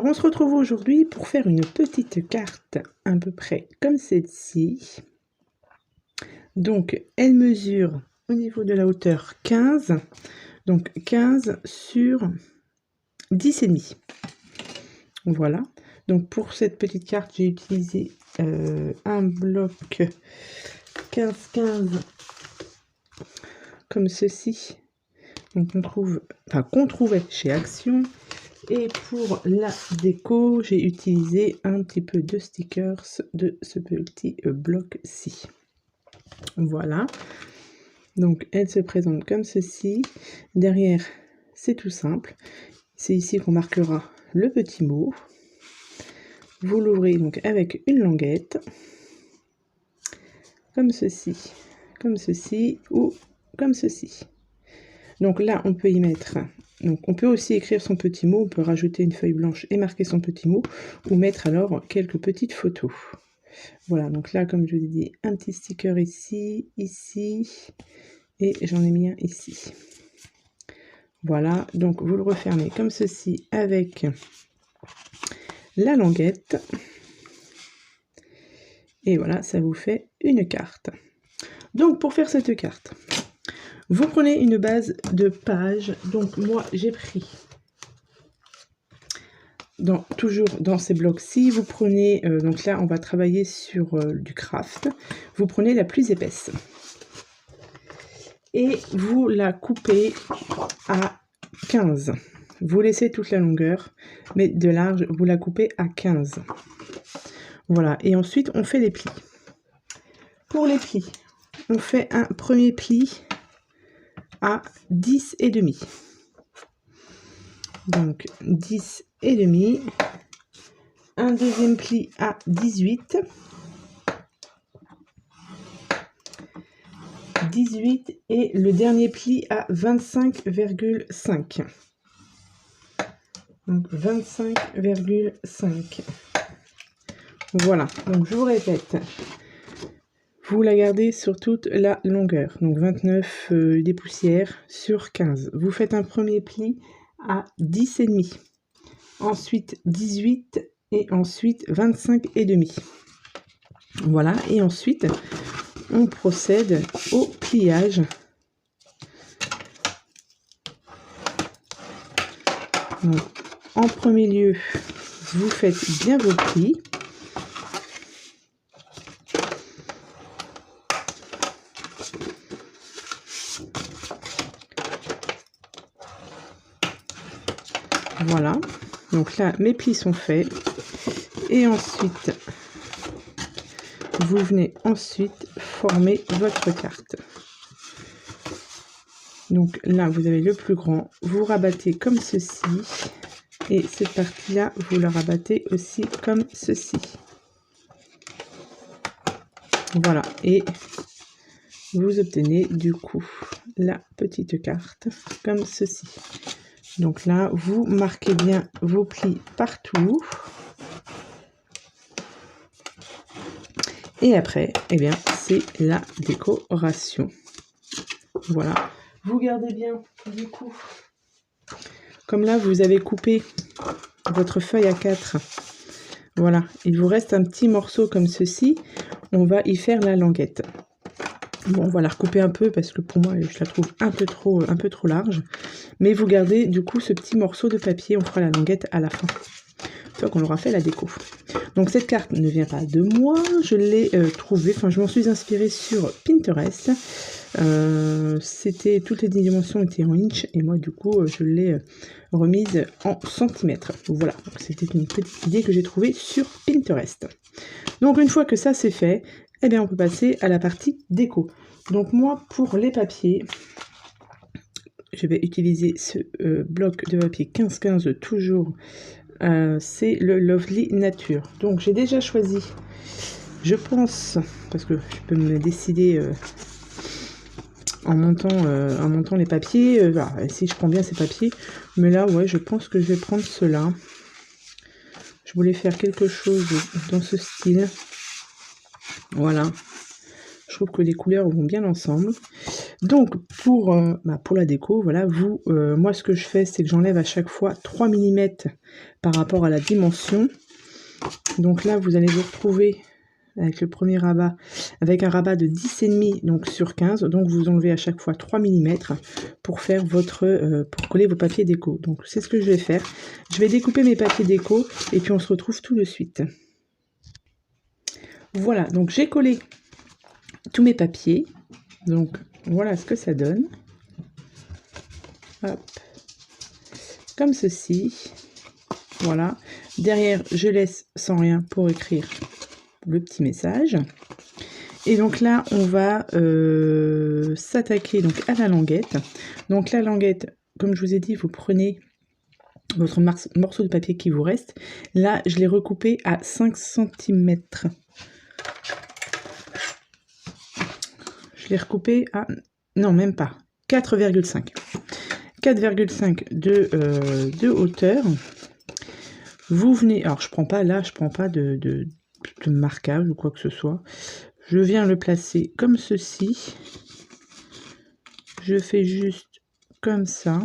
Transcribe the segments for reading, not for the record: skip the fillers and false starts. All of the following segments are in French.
on se retrouve aujourd'hui pour faire une petite carte à peu près comme celle-ci. Donc, elle mesure au niveau de la hauteur 15, donc 15 sur 10,5. Voilà. Donc, pour cette petite carte, j'ai utilisé un bloc 15-15 comme ceci. Donc, qu'on trouvait chez Action. Et pour la déco, j'ai utilisé un petit peu de stickers de ce petit bloc-ci. Voilà. Donc, elle se présente comme ceci. Derrière, c'est tout simple. C'est ici qu'on marquera le petit mot. Vous l'ouvrez donc avec une languette. Comme ceci ou comme ceci. Donc là, on peut y mettre... Donc on peut aussi écrire son petit mot, on peut rajouter une feuille blanche et marquer son petit mot, ou mettre alors quelques petites photos. Voilà, donc là, comme je vous ai dit, un petit sticker ici, ici, et j'en ai mis un ici. Voilà, donc vous le refermez comme ceci avec la languette. Et voilà, ça vous fait une carte. Donc pour faire cette carte, vous prenez une base de page. Donc moi j'ai pris, toujours dans ces blocs-ci, vous prenez, donc là on va travailler sur du craft, vous prenez la plus épaisse. Et vous la coupez à 15. Vous laissez toute la longueur, mais de large, vous la coupez à 15. Voilà, et ensuite on fait les plis. Pour les plis, on fait un premier pli à 10,5. Donc 10,5. Un deuxième pli à 18. 18 et le dernier pli à 25,5. Donc 25,5. Voilà, donc je vous répète. Vous la gardez sur toute la longueur, donc 29 des poussières sur 15. Vous faites un premier pli à 10,5, ensuite 18 et ensuite 25,5. Voilà, et ensuite on procède au pliage. Donc, en premier lieu, vous faites bien vos plis. Voilà, donc là mes plis sont faits et ensuite vous venez former votre carte. Donc là vous avez le plus grand, vous rabattez comme ceci et cette partie là vous la rabattez aussi comme ceci. Voilà, et vous obtenez du coup la petite carte comme ceci. Donc là, vous marquez bien vos plis partout. Et après, eh bien, c'est la décoration. Voilà. Vous gardez bien, du coup, comme là, vous avez coupé votre feuille A4. Voilà. Il vous reste un petit morceau comme ceci. On va y faire la languette. Bon, on va la recouper un peu parce que pour moi, je la trouve un peu trop large. Mais vous gardez du coup ce petit morceau de papier. On fera la languette à la fin. Une fois qu'on aura fait la déco. Donc cette carte ne vient pas de moi. Je l'ai trouvée. Enfin, je m'en suis inspirée sur Pinterest. Toutes les dimensions étaient en inch. Et moi, du coup, je l'ai remise en centimètres. Voilà. C'était une petite idée que j'ai trouvée sur Pinterest. Donc une fois que ça c'est fait, eh bien, on peut passer à la partie déco. Donc moi, pour les papiers, je vais utiliser ce bloc de papier 15-15 toujours. C'est le Lovely Nature. Donc j'ai déjà choisi, je pense, parce que je peux me décider en montant les papiers. Voilà, si je prends bien ces papiers. Mais là, ouais, je pense que je vais prendre ceux-là. Je voulais faire quelque chose dans ce style. Voilà. Je trouve que les couleurs vont bien ensemble. Donc pour la déco, voilà, moi ce que je fais, c'est que j'enlève à chaque fois 3 mm par rapport à la dimension. Donc là, vous allez vous retrouver avec le premier rabat, avec un rabat de 10,5 donc sur 15. Donc vous enlevez à chaque fois 3 mm pour faire pour coller vos papiers déco. Donc c'est ce que je vais faire. Je vais découper mes papiers déco et puis on se retrouve tout de suite. Voilà, donc j'ai collé tous mes papiers. Donc voilà ce que ça donne. Hop. Comme ceci. Voilà. Derrière, je laisse sans rien pour écrire le petit message. Et donc là, on va s'attaquer donc à la languette. Donc la languette, comme je vous ai dit, vous prenez votre morceau de papier qui vous reste. Là, je l'ai recoupé à 5 cm. Je l'ai recoupé à... non, même pas. 4,5. 4,5 de hauteur. Vous venez... alors, je prends pas de marquage ou quoi que ce soit. Je viens le placer comme ceci. Je fais juste comme ça.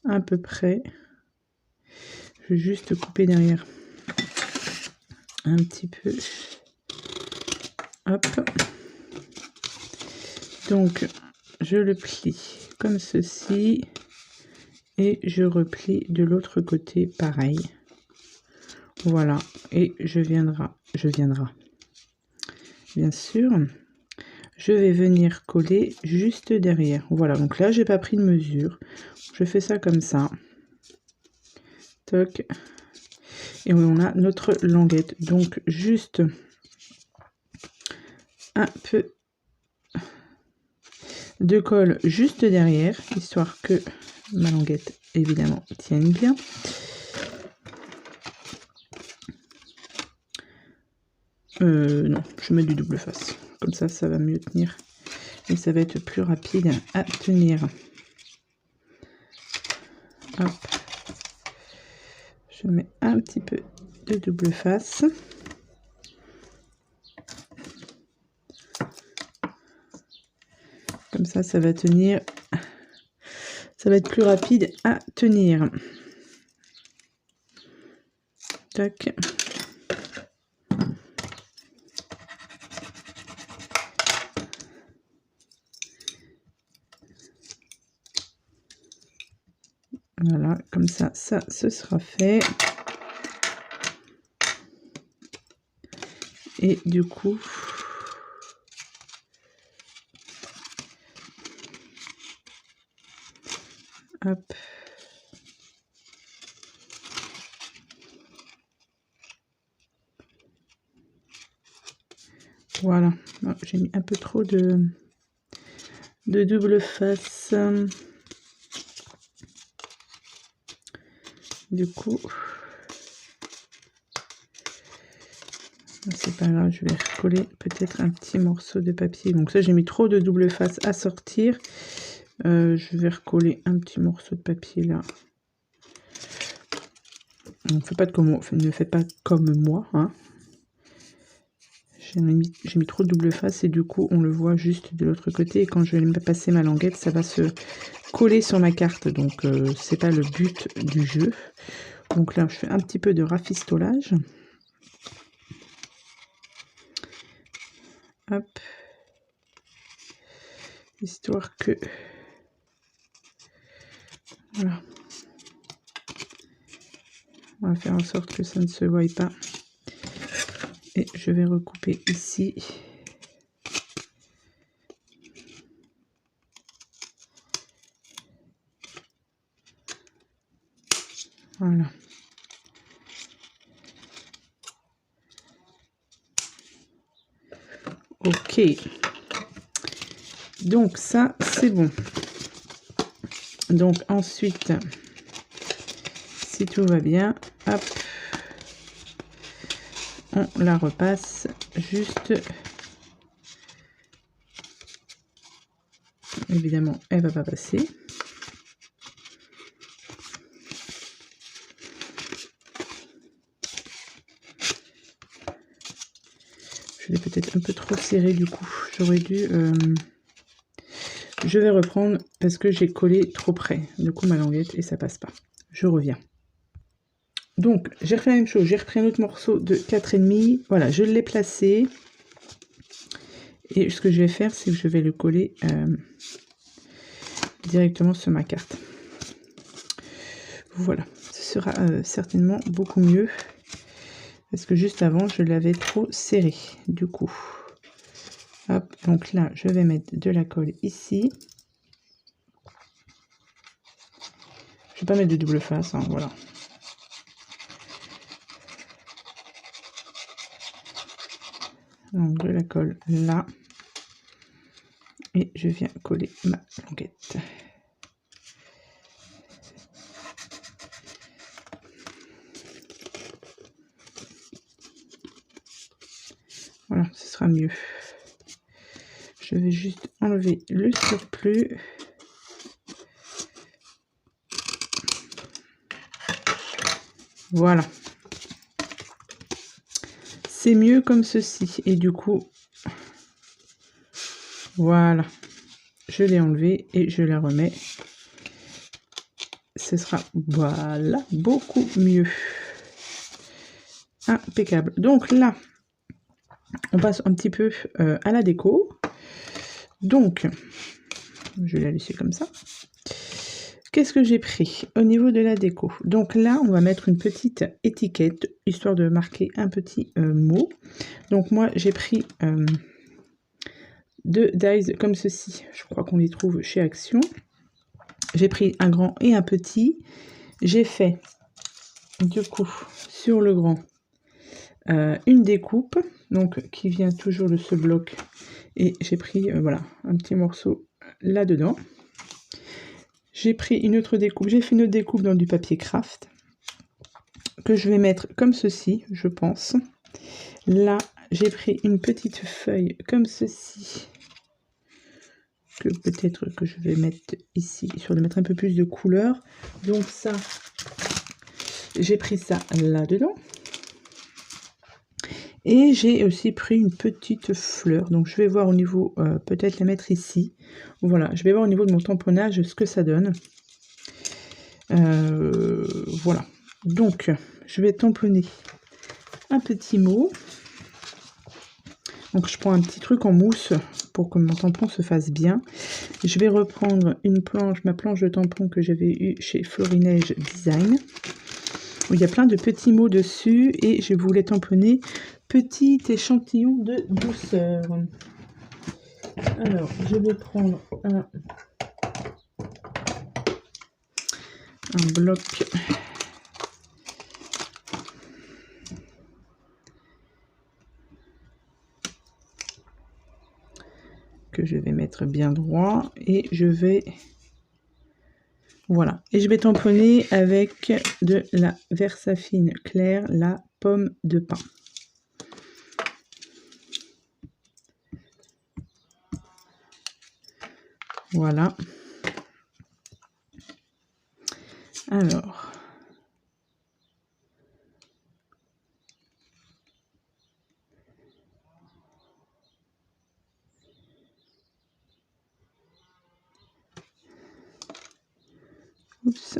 À peu près. Je vais juste couper derrière. Un petit peu. Hop. Donc, je le plie comme ceci. Et je replie de l'autre côté pareil. Voilà. Et je viendrai. Bien sûr. Je vais venir coller juste derrière. Voilà. Donc là, j'ai pas pris de mesure. Je fais ça comme ça. Toc. Et on a notre languette. Donc, juste un peu de colle juste derrière, histoire que ma languette, évidemment, tienne bien. Non, je mets du double face. Comme ça, ça va mieux tenir. Et ça va être plus rapide à tenir. Hop. Je mets un petit peu de double face. Comme ça, ça va tenir. Ça va être plus rapide à tenir. Tac. Voilà, comme ça, ce sera fait. Et du coup, hop. Voilà, oh, j'ai mis un peu trop de double face. Du coup, c'est pas grave, je vais recoller peut-être un petit morceau de papier. Donc ça, j'ai mis trop de double face à sortir. Je vais recoller un petit morceau de papier là. Ne faites pas comme moi. Hein. J'ai mis trop de double face et du coup, on le voit juste de l'autre côté. Et quand je vais passer ma languette, ça va se coller sur ma carte. Donc, c'est pas le but du jeu. Donc là, je fais un petit peu de rafistolage. Hop. Histoire que... voilà. On va faire en sorte que ça ne se voie pas. Et je vais recouper ici. Voilà. Ok. Donc ça, c'est bon. Donc ensuite, si tout va bien, hop, on la repasse juste. Évidemment, elle va pas passer. peut-être un peu trop serré du coup. J'aurais dû... Je vais reprendre parce que j'ai collé trop près. Du coup, ma languette et ça passe pas. Je reviens. Donc, j'ai refait la même chose. J'ai repris un autre morceau de 4,5. Voilà, je l'ai placé. Et ce que je vais faire, c'est que je vais le coller directement sur ma carte. Voilà, ce sera certainement beaucoup mieux. Parce que juste avant, je l'avais trop serré. Du coup, hop, donc là, je vais mettre de la colle ici. Je vais pas mettre de double face, hein, voilà. Donc de la colle là. Et je viens coller ma languette. Voilà, ce sera mieux. Je vais juste enlever le surplus. Voilà. C'est mieux comme ceci. Et du coup, voilà. Je l'ai enlevé et je la remets. Ce sera, voilà, beaucoup mieux. Impeccable. Donc là, on passe un petit peu à la déco. Donc, je vais la laisser comme ça. Qu'est-ce que j'ai pris au niveau de la déco? Donc là, on va mettre une petite étiquette, histoire de marquer un petit mot. Donc moi, j'ai pris deux dies comme ceci. Je crois qu'on les trouve chez Action. J'ai pris un grand et un petit. J'ai fait, du coup, sur le grand, une découpe, donc qui vient toujours de ce bloc. Et j'ai pris, voilà, un petit morceau là-dedans. J'ai pris une autre découpe. J'ai fait une autre découpe dans du papier craft que je vais mettre comme ceci, je pense. Là, j'ai pris une petite feuille comme ceci, que peut-être que je vais mettre ici, histoire de mettre un peu plus de couleur. Donc ça, j'ai pris ça là-dedans. Et j'ai aussi pris une petite fleur. Donc je vais voir au niveau, peut-être la mettre ici. Voilà, je vais voir au niveau de mon tamponnage ce que ça donne. Voilà. Donc, je vais tamponner un petit mot. Donc je prends un petit truc en mousse pour que mon tampon se fasse bien. Je vais reprendre une planche, ma planche de tampon que j'avais eue chez Florinège Design, où il y a plein de petits mots dessus et je voulais tamponner petit échantillon de douceur. Alors, je vais prendre un bloc que je vais mettre bien droit et je vais, voilà, et je vais tamponner avec de la Versafine claire, la pomme de pin. Voilà. Alors, oups.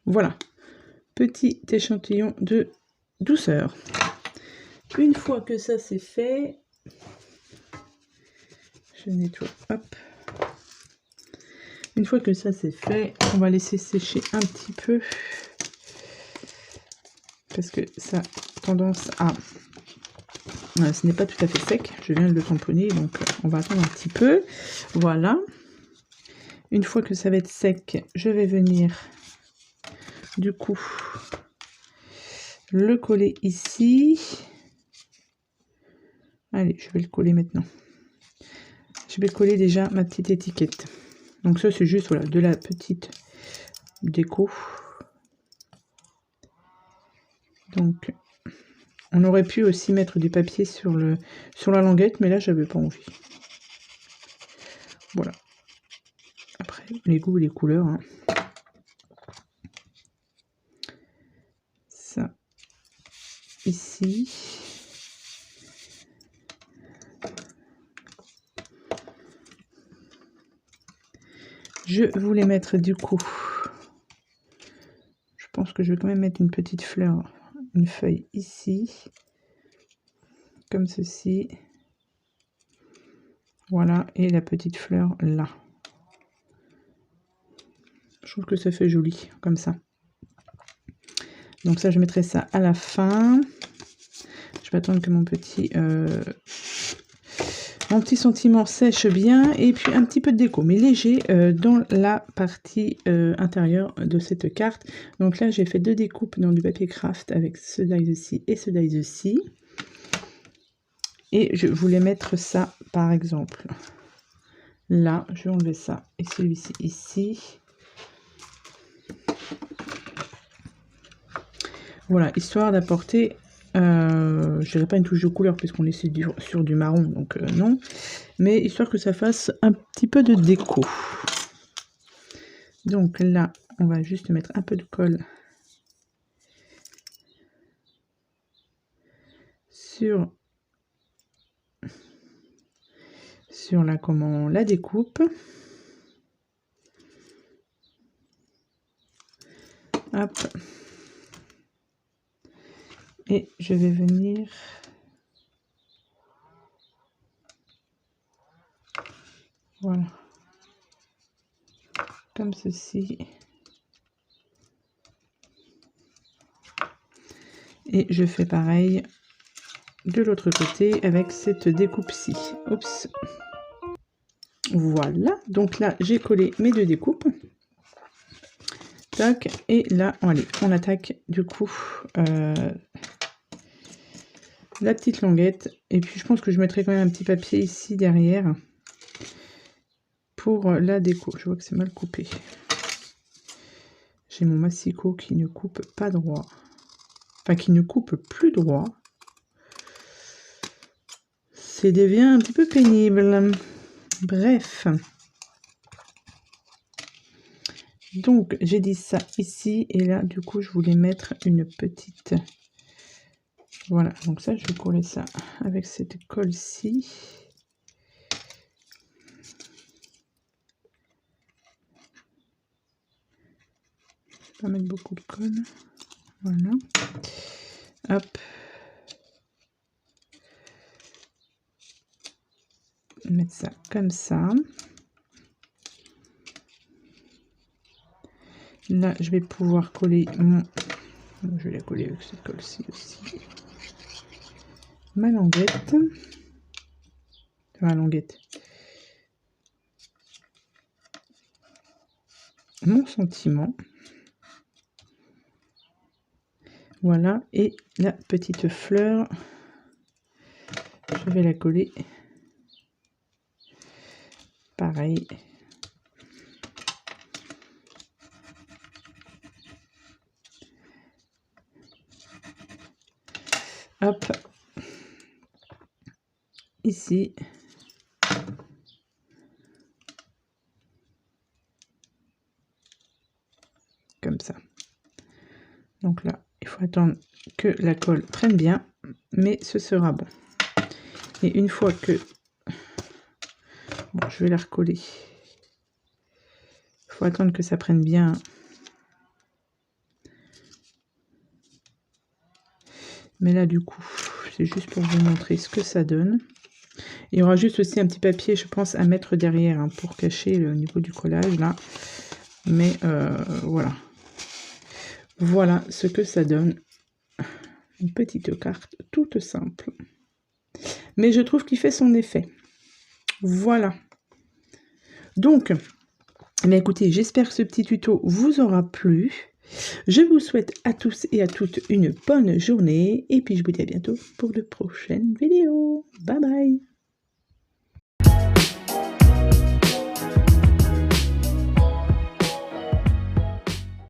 Voilà, petit échantillon de douceur. Une fois que ça c'est fait, je nettoie, hop. Une fois que ça c'est fait, on va laisser sécher un petit peu parce que ça a tendance à... ce n'est pas tout à fait sec, je viens de le tamponner, donc on va attendre un petit peu. Voilà. Une fois que ça va être sec, je vais venir du coup le coller ici. Allez, je vais le coller maintenant. Je vais coller déjà ma petite étiquette. Donc ça c'est juste, voilà, de la petite déco. Donc on aurait pu aussi mettre du papier sur la languette, mais là j'avais pas envie. Voilà. Après les goûts et les couleurs, hein. Ça ici. Je voulais mettre du coup, je pense que je vais quand même mettre une petite fleur, une feuille ici, comme ceci. Voilà, et la petite fleur là. Je trouve que ça fait joli, comme ça. Donc ça, je mettrai ça à la fin. Je vais attendre que mon petit sentiment sèche bien. Et puis un petit peu de déco, mais léger, dans la partie intérieure de cette carte. Donc là, j'ai fait 2 découpes dans du papier craft avec ce die-ci et ce die-ci. Et je voulais mettre ça, par exemple, là. Je vais enlever ça. Et celui-ci ici. Voilà, histoire d'apporter, je dirais pas une touche de couleur puisqu'on est sur du marron, donc non. Mais histoire que ça fasse un petit peu de déco. Donc là, on va juste mettre un peu de colle sur la découpe. Hop. Et je vais venir voilà, comme ceci. Et je fais pareil de l'autre côté avec cette découpe-ci. Oups. Voilà, donc là j'ai collé mes 2 découpes. Tac, et là, allez, on attaque du coup la petite languette. Et puis je pense que je mettrai quand même un petit papier ici derrière pour la déco. Je vois que c'est mal coupé. J'ai mon massicot qui ne coupe pas droit. Enfin, qui ne coupe plus droit. C'est devient un petit peu pénible. Bref. Donc, j'ai dit ça ici. Et là, du coup, je voulais mettre une petite... Voilà. Donc ça, je vais coller ça avec cette colle-ci. Je vais pas mettre beaucoup de colle. Voilà. Hop. Mettre ça comme ça. Là, je vais pouvoir coller mon... Je vais la coller avec cette colle-ci aussi. Ma languette. Ma languette. Mon sentiment. Voilà. Et la petite fleur. Je vais la coller. Pareil. Hop. Ici. Comme ça. Donc là, il faut attendre que la colle prenne bien, mais ce sera bon. Et une fois que... Bon, je vais la recoller. Il faut attendre que ça prenne bien. Mais là, du coup, c'est juste pour vous montrer ce que ça donne. Il y aura juste aussi un petit papier, je pense, à mettre derrière hein, pour cacher le niveau du collage, là. Mais voilà. Voilà ce que ça donne. Une petite carte toute simple. Mais je trouve qu'il fait son effet. Voilà. Donc, mais écoutez, j'espère que ce petit tuto vous aura plu. Je vous souhaite à tous et à toutes une bonne journée. Et puis, je vous dis à bientôt pour de prochaines vidéos. Bye bye.